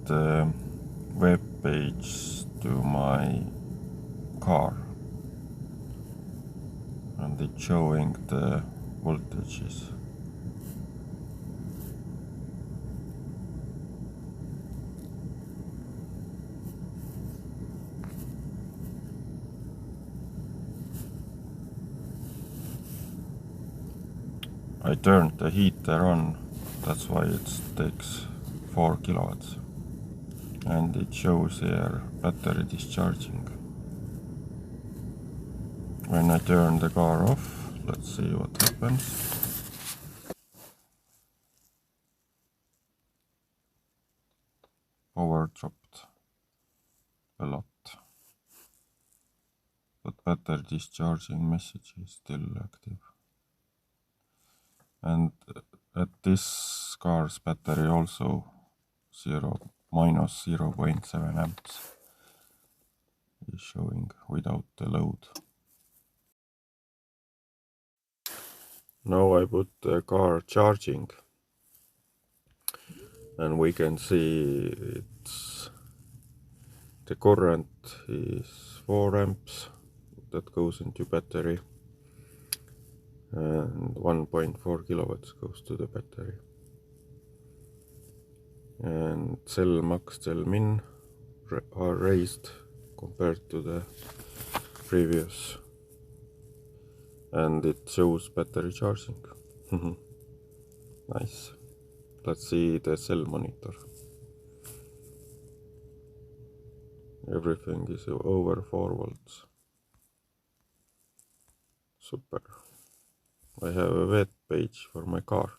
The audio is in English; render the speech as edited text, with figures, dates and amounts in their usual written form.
the web page to my car, and it's showing the voltages. I turned the heater on, that's why it takes 4 kilowatts. And it shows here battery discharging. When I turn the car off, let's see what happens. Power dropped a lot, but battery discharging message is still active. And at this car's battery also minus 0.7 amps is showing without the load. Now I put the car charging, and we can see the current is 4 amps that goes into battery, and 1.4 kilowatts goes to the battery. And cell max, cell min are raised compared to the previous, and it shows battery charging. Nice. Let's see the cell monitor. Everything is over 4 volts. Super. I have a web page for my car.